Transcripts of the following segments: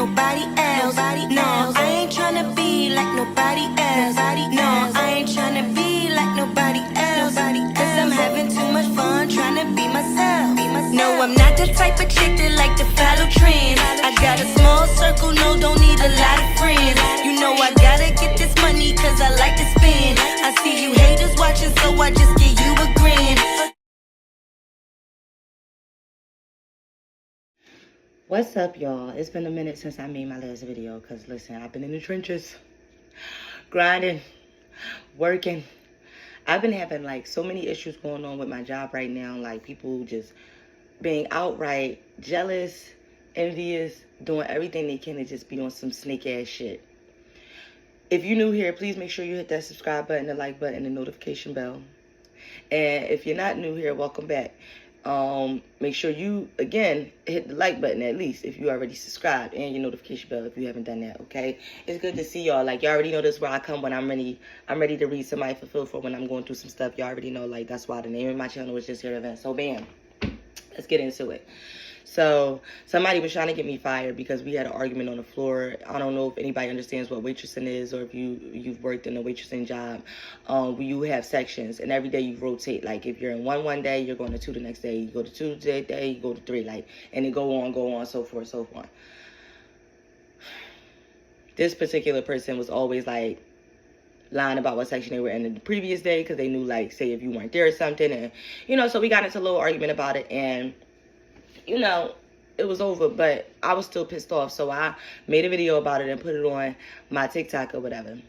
nobody else. No, I ain't tryna be like nobody else. No, I ain't tryna be like nobody else. Cause I'm having too much fun tryna be myself. No, I'm not the type of chick that like to follow trends. I got a small circle, no, don't need a lot of friends. You know I gotta get this money cause I like to spend. I see you haters watching, so I just give you a grin. What's up, y'all? It's been a minute since I made my last video because, listen, I've been in the trenches, grinding, working. I've been having, like, so many issues going on with my job right now. Like, people just being outright jealous, envious, doing everything they can to just be on some snake-ass shit. If you're new here, please make sure you hit that subscribe button, the like button, the notification bell. And if you're not new here, welcome back. Make sure you, again, hit the like button at least if you already subscribed, and your notification bell if you haven't done that, okay? It's good to see y'all. Like, you already know this where I come when I'm ready to read somebody fulfilled for when I'm going through some stuff. You already know, like, that's why the name of my channel is Justheretovent. So, bam. Let's get into it. So, somebody was trying to get me fired because we had an argument on the floor. I don't know if anybody understands what waitressing is, or if you've worked in a waitressing job. You have sections, and every day you rotate. Like, if you're in one day, you're going to 2 the next day. You go to 2 the day, you go to 3, like, and it go on, so forth, so on. This particular person was always, like, lying about what section they were in the previous day because they knew, like, say if you weren't there or something. And, you know, so we got into a little argument about it, and you know, it was over, but I was still pissed off. So I made a video about it and put it on my TikTok or whatever.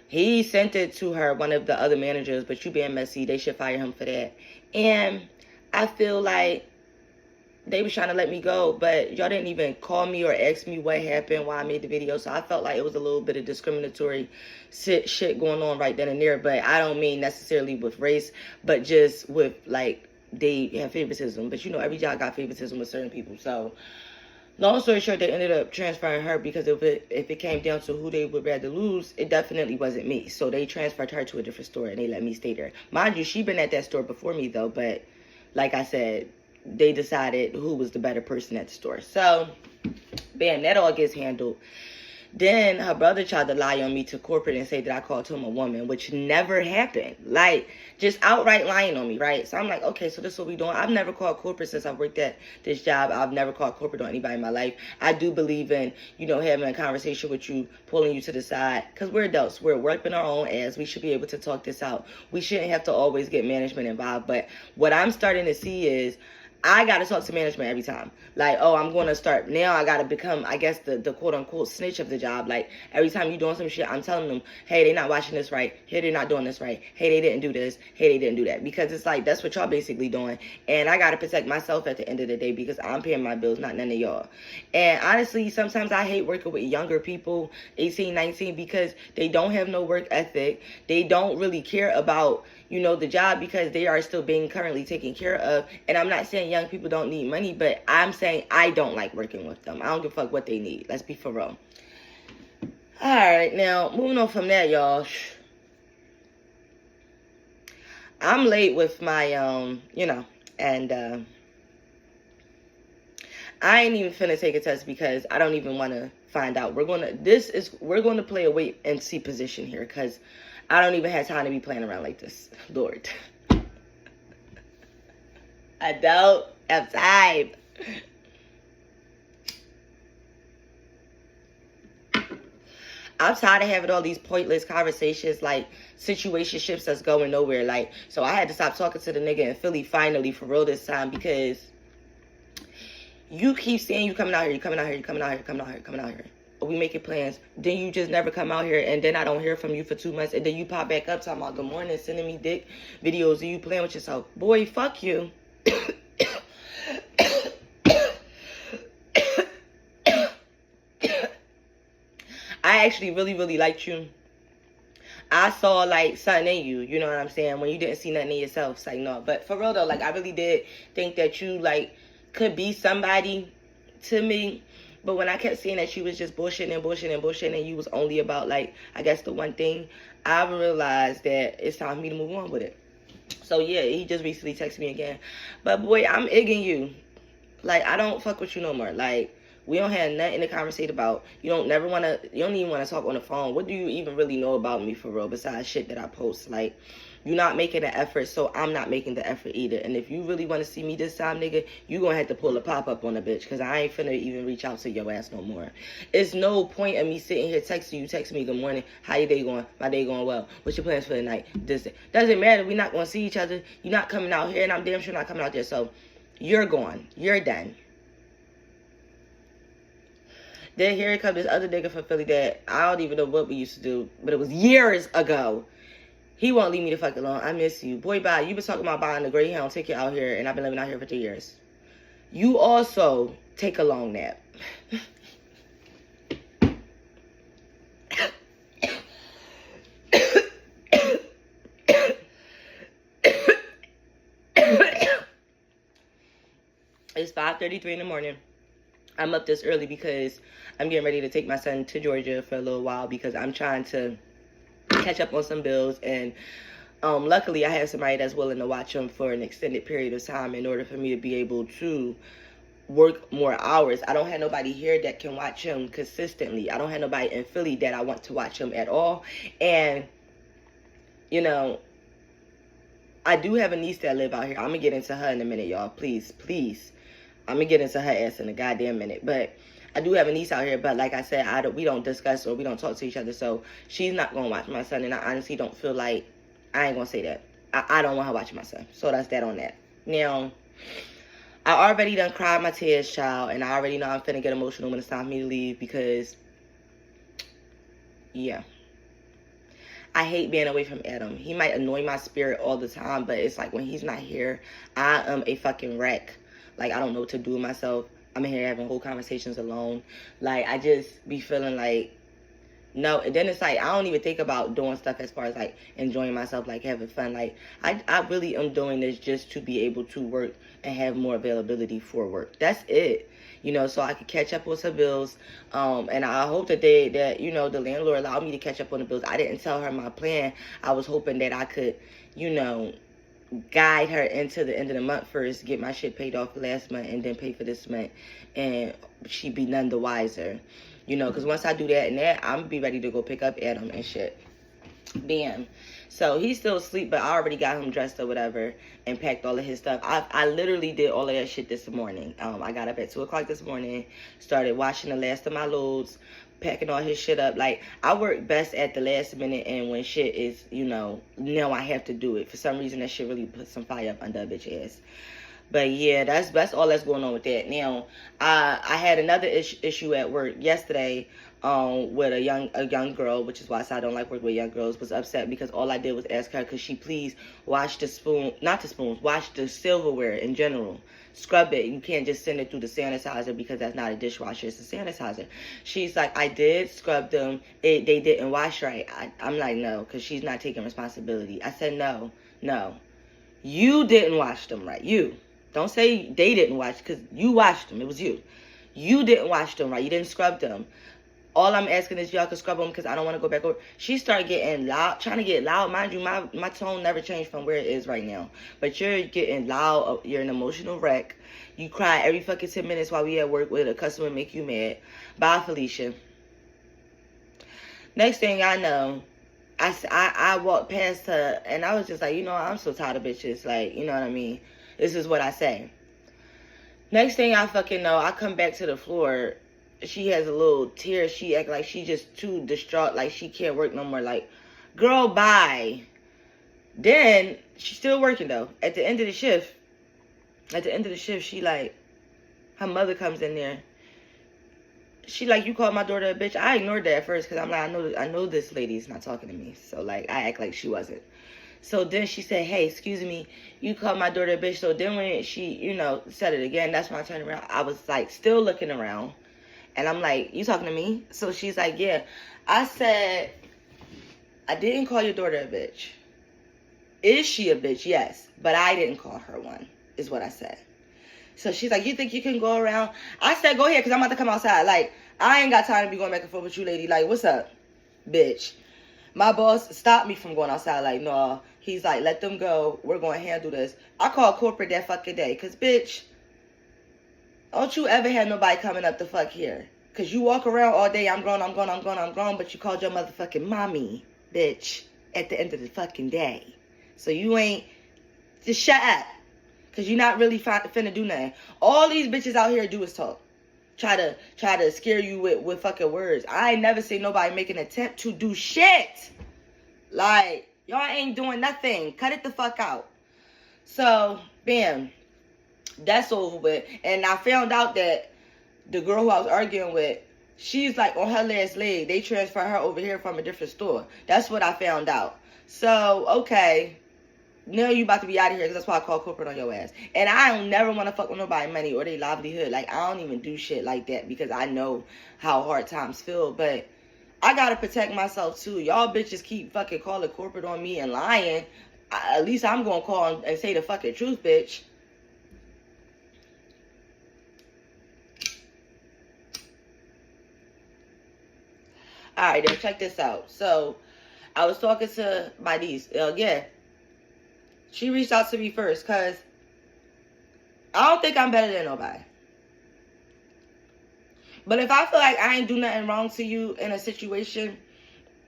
He sent it to her, one of the other managers, but you being messy, they should fire him for that. And I feel like they was trying to let me go, but y'all didn't even call me or ask me what happened, why I made the video. So I felt like it was a little bit of discriminatory shit going on right then and there. But I don't mean necessarily with race, but just with, like, they have favoritism. But you know, every job got favoritism with certain people. So long story short, they ended up transferring her because if it came down to who they would rather lose, it definitely wasn't me. So they transferred her to a different store and they let me stay there. Mind you, she been at that store before me though, but like I said, they decided who was the better person at the store. So bam, that all gets handled. Then her brother tried to lie on me to corporate and say that I called him a woman, which never happened. Like, just outright lying on me, right? So I'm like, okay, so this is what we doing. I've never called corporate since I've worked at this job. I've never called corporate on anybody in my life. I do believe in, you know, having a conversation with you, pulling you to the side, because we're adults. We're working our own ass. We should be able to talk this out. We shouldn't have to always get management involved. But what I'm starting to see is I got to talk to management every time. Like, oh, I'm going to start. Now I got to become, I guess, the quote-unquote snitch of the job. Like, every time you're doing some shit, I'm telling them, hey, they're not watching this right. Hey, they're not doing this right. Hey, they didn't do this. Hey, they didn't do that. Because it's like, that's what y'all basically doing. And I got to protect myself at the end of the day because I'm paying my bills, not none of y'all. And honestly, sometimes I hate working with younger people, 18, 19, because they don't have no work ethic. They don't really care about, you know, the job because they are still being currently taken care of. And I'm not saying young people don't need money, but I'm saying I don't like working with them. I don't give a fuck what they need. Let's be for real. All right, now moving on from that, y'all. I'm late with my, you know, and I ain't even finna take a test because I don't even want to find out. We're going to play a wait and see position here because I don't even have time to be playing around like this. Lord. I don't have time. I'm tired of having all these pointless conversations, like situationships that's going nowhere. Like, so I had to stop talking to the nigga in Philly finally for real this time because you keep saying you coming out here, you coming out here, you coming out here, coming out here, coming out here. We making plans, then you just never come out here, and then I don't hear from you for 2 months, and then you pop back up talking about good morning, sending me dick videos of you playing with yourself. Boy, fuck you. I actually really liked you. I saw like something in you, you know what I'm saying, when you didn't see nothing in yourself. It's like, no, but for real though, like I really did think that you like could be somebody to me. But when I kept seeing that you was just bullshitting and you was only about, like, I guess the one thing, I realized that it's time for me to move on with it. So, yeah, he just recently texted me again. But, boy, I'm igging you. Like, I don't fuck with you no more. Like, We don't have nothing to conversate about. You don't even want to talk on the phone. What do you even really know about me for real besides shit that I post? Like, you're not making an effort, so I'm not making the effort either. And if you really want to see me this time, nigga, you gonna have to pull a pop-up on a bitch, because I ain't finna even reach out to your ass no more. It's no point of me sitting here texting you, text me, good morning, how your day going? My day going well. What's your plans for the night? This doesn't matter. We're not gonna see each other. You're not coming out here, and I'm damn sure not coming out there. So you're gone. You're done. Then here comes this other nigga from Philly that I don't even know what we used to do, but it was years ago. He won't leave me the fuck alone. I miss you. Boy, bye. You been talking about buying a Greyhound ticket out here, and I've been living out here for 3 years. You also take a long nap. It's 5:33 in the morning. I'm up this early because I'm getting ready to take my son to Georgia for a little while because I'm trying to catch up on some bills. And luckily I have somebody that's willing to watch him for an extended period of time in order for me to be able to work more hours. I don't have nobody here that can watch him consistently. I don't have nobody in Philly that I want to watch him at all. And, you know, I do have a niece that live out here. I'm going to get into her in a minute, y'all. Please, please. I'm going to get into her ass in a goddamn minute. But I do have a niece out here. But like I said, we don't discuss or we don't talk to each other. So she's not going to watch my son. And I honestly don't feel like, I ain't going to say that. I don't want her watching my son. So that's that on that. Now, I already done cried my tears, child. And I already know I'm finna get emotional when it's time for me to leave. Because, yeah. I hate being away from Adam. He might annoy my spirit all the time. But it's like when he's not here, I am a fucking wreck. Like, I don't know what to do with myself. I'm in here having whole conversations alone. Like, I just be feeling like, no. And then it's like, I don't even think about doing stuff as far as, like, enjoying myself, like, having fun. Like, I really am doing this just to be able to work and have more availability for work. That's it. You know, so I could catch up on some bills. And I hope that you know, the landlord allowed me to catch up on the bills. I didn't tell her my plan. I was hoping that I could, you know, guide her into the end of the month first, get my shit paid off last month, and then pay for this month, and she'd be none the wiser, you know, because once I do that and that, I'm gonna be ready to go pick up Adam and shit. Bam. So he's still asleep, but I already got him dressed or whatever and packed all of his stuff. I literally did all of that shit this morning. I got up at 2 o'clock this morning, started washing the last of my loads, packing all his shit up. Like, I work best at the last minute, and when shit is, you know, now I have to do it. For some reason, that shit really put some fire up under a bitch ass. But yeah, that's all that's going on with that. Now, I had another issue at work yesterday with a young girl, which is why I don't like working with young girls, was upset because all I did was ask her, could she please wash wash the silverware in general. Scrub it. You can't just send it through the sanitizer because that's not a dishwasher. It's a sanitizer. She's like, I did scrub them. They didn't wash right. I'm like, no, because she's not taking responsibility. I said, no. You didn't wash them right. You. Don't say they didn't wash, because you washed them. It was you. You didn't wash them right. You didn't scrub them. All I'm asking is y'all can scrub them because I don't want to go back over. She started getting loud, trying to get loud. Mind you, my tone never changed from where it is right now. But you're getting loud. You're an emotional wreck. You cry every fucking 10 minutes while we at work with a customer make you mad. Bye, Felicia. Next thing I know, I walked past her and I was just like, you know, I'm so tired of bitches. Like, you know what I mean? This is what I say. Next thing I fucking know, I come back to the floor. She has a little tear. She act like she just too distraught. Like she can't work no more. Like, girl, bye. Then, she's still working though. At the end of the shift, she like, her mother comes in there. She like, you called my daughter a bitch. I ignored that at first because I'm like, I know this lady's not talking to me. So like, I act like she wasn't. So then she said, hey, excuse me, you called my daughter a bitch. So then when she, you know, said it again, that's when I turned around. I was like, still looking around. And I'm like, you talking to me? So she's like, yeah. I said, I didn't call your daughter a bitch. Is she a bitch? Yes. But I didn't call her one, is what I said. So she's like, you think you can go around? I said, go ahead, because I'm about to come outside. Like, I ain't got time to be going back and forth with you, lady. Like, what's up, bitch? My boss stopped me from going outside. Like, no. He's like, let them go. We're going to handle this. I called corporate that fucking day. Because, bitch, Don't you ever have nobody coming up the fuck here. Because you walk around all day, I'm grown, but you called your motherfucking mommy, bitch, at the end of the fucking day. So you ain't, just shut up. Because you're not really finna do nothing. All these bitches out here do is talk. Try to scare you with fucking words. I ain't never seen nobody make an attempt to do shit. Like, y'all ain't doing nothing. Cut it the fuck out. So, bam. That's over with. And I found out that the girl who I was arguing with, she's like on her last leg. They transferred her over here from a different store. That's what I found out. So, okay. Now you about to be out of here because that's why I call corporate on your ass. And I don't never want to fuck with nobody money or their livelihood. Like, I don't even do shit like that because I know how hard times feel. But I got to protect myself too. Y'all bitches keep fucking calling corporate on me and lying. At least I'm going to call and say the fucking truth, bitch. Alright, then check this out. So, I was talking to my niece. Yeah. She reached out to me first because I don't think I'm better than nobody. But if I feel like I ain't do nothing wrong to you in a situation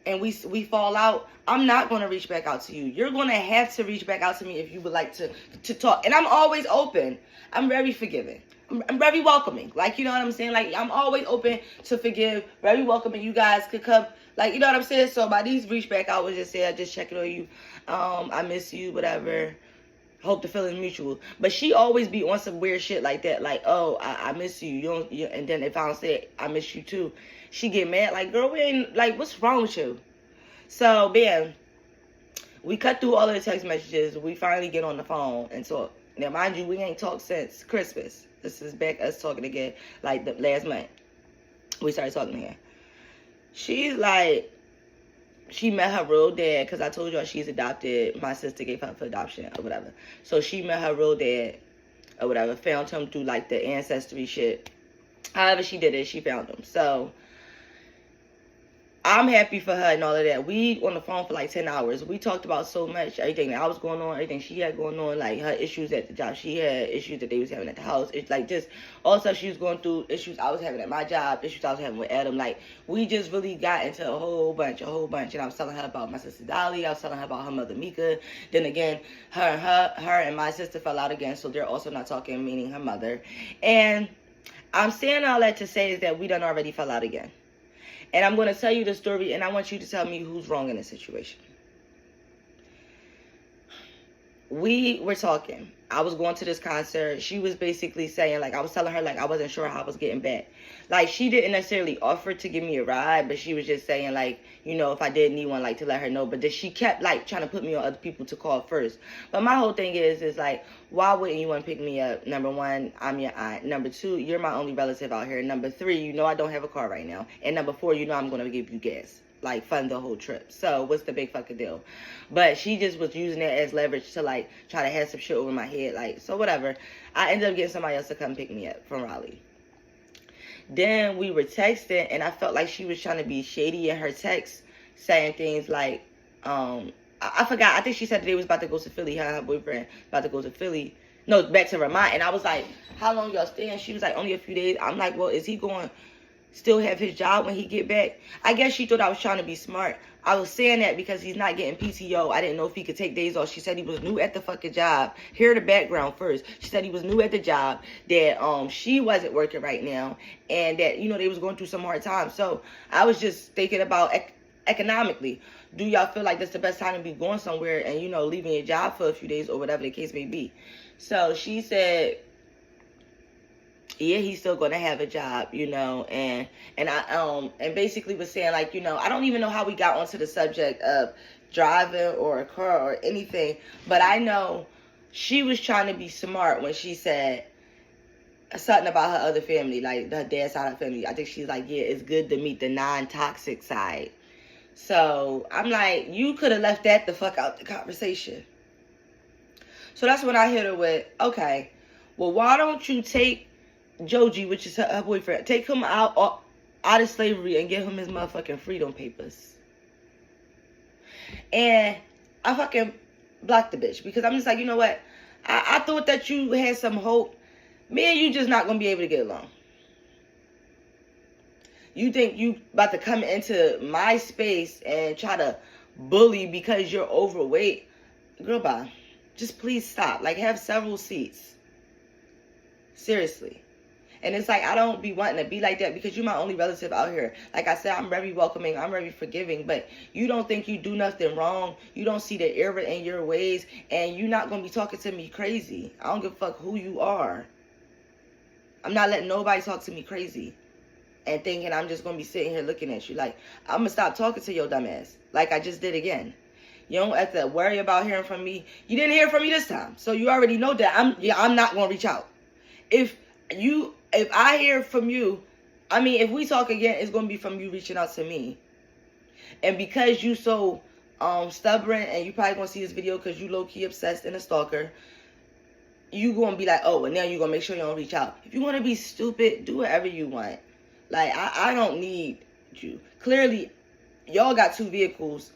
and we fall out, I'm not going to reach back out to you. You're going to have to reach back out to me if you would like to talk. And I'm always open. I'm very forgiving. I'm very welcoming. Like, you know what I'm saying? Like, I'm always open to forgive. Very welcoming. You guys could come. Like, you know what I'm saying? So, my niece reached back out. Was just say, I just checking on you. I miss you, whatever. Hope the feeling's mutual. But she always be on some weird shit like that. Like, oh, I miss you. And then if I don't say I miss you too, she get mad. Like, girl, we ain't, like, what's wrong with you? So, bam. We cut through all of the text messages. We finally get on the phone and talk. Now, mind you, we ain't talked since Christmas. This is back us talking again, like the last month. We started talking again. She's like, she met her real dad, because I told y'all she's adopted. My sister gave her for adoption or whatever. So she met her real dad or whatever, found him through like the ancestry shit. However she did it, she found him. So I'm happy for her and all of that. We on the phone for like 10 hours. We talked about so much, everything that I was going on, everything she had going on, like her issues at the job she had, issues that they was having at the house. It's like just all stuff she was going through, issues I was having at my job, issues I was having with Adam. Like, we just really got into a whole bunch. And I was telling her about my sister Dolly. I was telling her about her mother Mika. Then again, her and my sister fell out again, so they're also not talking, meaning her mother. And I'm saying all that to say is that we done already fell out again. And I'm going to tell you the story, and I want you to tell me who's wrong in this situation. We were talking. I was going to this concert. She was basically saying, like, I was telling her, like, I wasn't sure how I was getting back. Like, she didn't necessarily offer to give me a ride, but she was just saying, like, you know, if I did need one, like, to let her know. But then she kept, like, trying to put me on other people to call first. But my whole thing is like, why wouldn't you want to pick me up? Number one, I'm your aunt. Number two, you're my only relative out here. Number three, you know I don't have a car right now. And number four, you know I'm going to give you gas. Like, fund the whole trip. So, what's the big fucking deal? But she just was using that as leverage to, like, try to have some shit over my head. Like, so whatever. I ended up getting somebody else to come pick me up from Raleigh. Then we were texting, and I felt like she was trying to be shady in her text, saying things like, I forgot. I think she said that they was about to go to Philly. Her and her boyfriend about to go to Philly. No, back to Vermont. And I was like, how long y'all staying? She was like, only a few days. I'm like, well, is he going still have his job when he get back? I guess she thought I was trying to be smart. I was saying that because he's not getting PTO. I didn't know if he could take days off. She said he was new at the fucking job. Hear the background first. She said he was new at the job, that she wasn't working right now, and that, you know, they was going through some hard times. So I was just thinking about economically. Do y'all feel like that's the best time to be going somewhere and, you know, leaving your job for a few days or whatever the case may be? So she said, yeah, he's still gonna have a job, you know, and I and basically was saying, like, you know, I don't even know how we got onto the subject of driving or a car or anything, but I know she was trying to be smart when she said something about her other family, like her dad's side of the family. I think she's like, yeah, it's good to meet the non-toxic side. So I'm like, you could have left that the fuck out the conversation. So that's when I hit her with, okay, well, why don't you take Joji, which is her boyfriend, take him out of slavery and give him his motherfucking freedom papers. And I fucking blocked the bitch because I'm just like, you know what? I thought that you had some hope Me and you just not gonna be able to get along. You think you about to come into my space and try to bully because you're overweight? Girl, bye. Just please stop. Like, have several seats. Seriously. And it's like, I don't be wanting to be like that because you're my only relative out here. Like I said, I'm very welcoming. I'm very forgiving. But you don't think you do nothing wrong. You don't see the error in your ways. And you're not going to be talking to me crazy. I don't give a fuck who you are. I'm not letting nobody talk to me crazy. And thinking I'm just going to be sitting here looking at you. Like, I'm going to stop talking to your dumb ass. Like I just did again. You don't have to worry about hearing from me. You didn't hear from me this time. So you already know that I'm not going to reach out. If I hear from you, I mean, if we talk again, it's going to be from you reaching out to me. And because you so stubborn, and you probably going to see this video because you low-key obsessed and a stalker, you going to be like, oh, and now you're going to make sure you don't reach out. If you want to be stupid, do whatever you want. Like, I don't need you. Clearly, y'all got 2 vehicles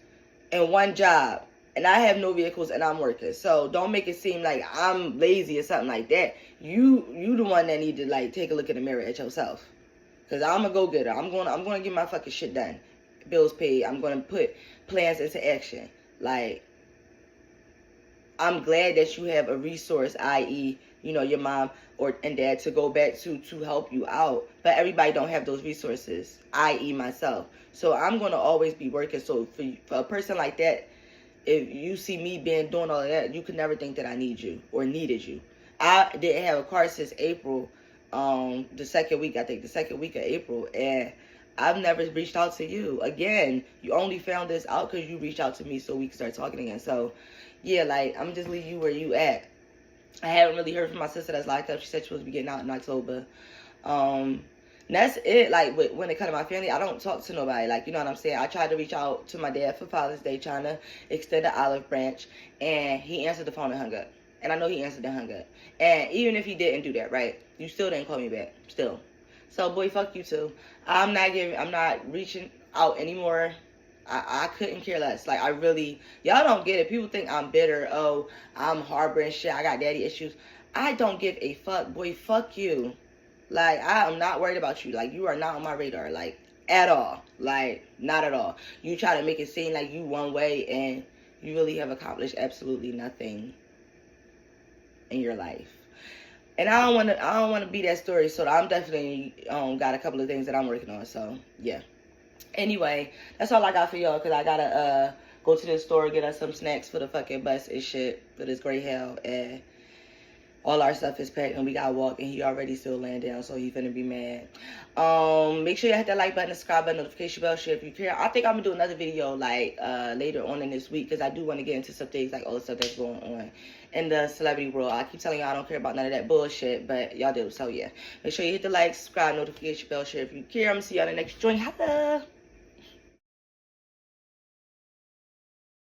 and 1 job. And I have no vehicles and I'm working. So don't make it seem like I'm lazy or something like that. You the one that need to like take a look in the mirror at yourself. Cause I'm a go-getter. I'm gonna get my fucking shit done. Bills paid. I'm gonna put plans into action. Like, I'm glad that you have a resource, i.e., you know, your mom and dad to go back to help you out. But everybody don't have those resources, i.e., myself. So I'm gonna always be working. So for a person like that, if you see me doing all of that, you could never think that I need you or needed you. I didn't have a car since April, the second week of April, and I've never reached out to you. Again, you only found this out because you reached out to me so we could start talking again. So, yeah, like, I'm just leaving you where you at. I haven't really heard from my sister that's locked up. She said she was getting out in October. That's it. Like, when it comes to my family, I don't talk to nobody. Like, you know what I'm saying? I tried to reach out to my dad for Father's Day, trying to extend the olive branch, and he answered the phone and hung up. And I know he answered and hung up. And even if he didn't do that, right, you still didn't call me back. Still. So, boy, fuck you too. I'm not reaching out anymore. I couldn't care less. Like, y'all don't get it. People think I'm bitter. Oh, I'm harboring shit. I got daddy issues. I don't give a fuck. Boy, fuck you. Like, I am not worried about you. Like, you are not on my radar. Like, at all. Like, not at all. You try to make it seem like you one way, and you really have accomplished absolutely nothing in your life. And I don't want to be that story. So I'm definitely got a couple of things that I'm working on. So, yeah. Anyway, that's all I got for y'all, because I gotta go to the store, get us some snacks for the fucking bus and shit, for this great hell, and all our stuff is packed, and we gotta walk, and he already still laying down, so he finna be mad. Make sure you hit that like button, subscribe button, notification bell, share if you care. I think I'm gonna do another video, like, later on in this week, because I do want to get into some things, like all the stuff that's going on in the celebrity world. I keep telling y'all I don't care about none of that bullshit, but y'all do, so yeah. Make sure you hit the like, subscribe, notification bell, share if you care. I'm gonna see y'all in the next joint. Holla!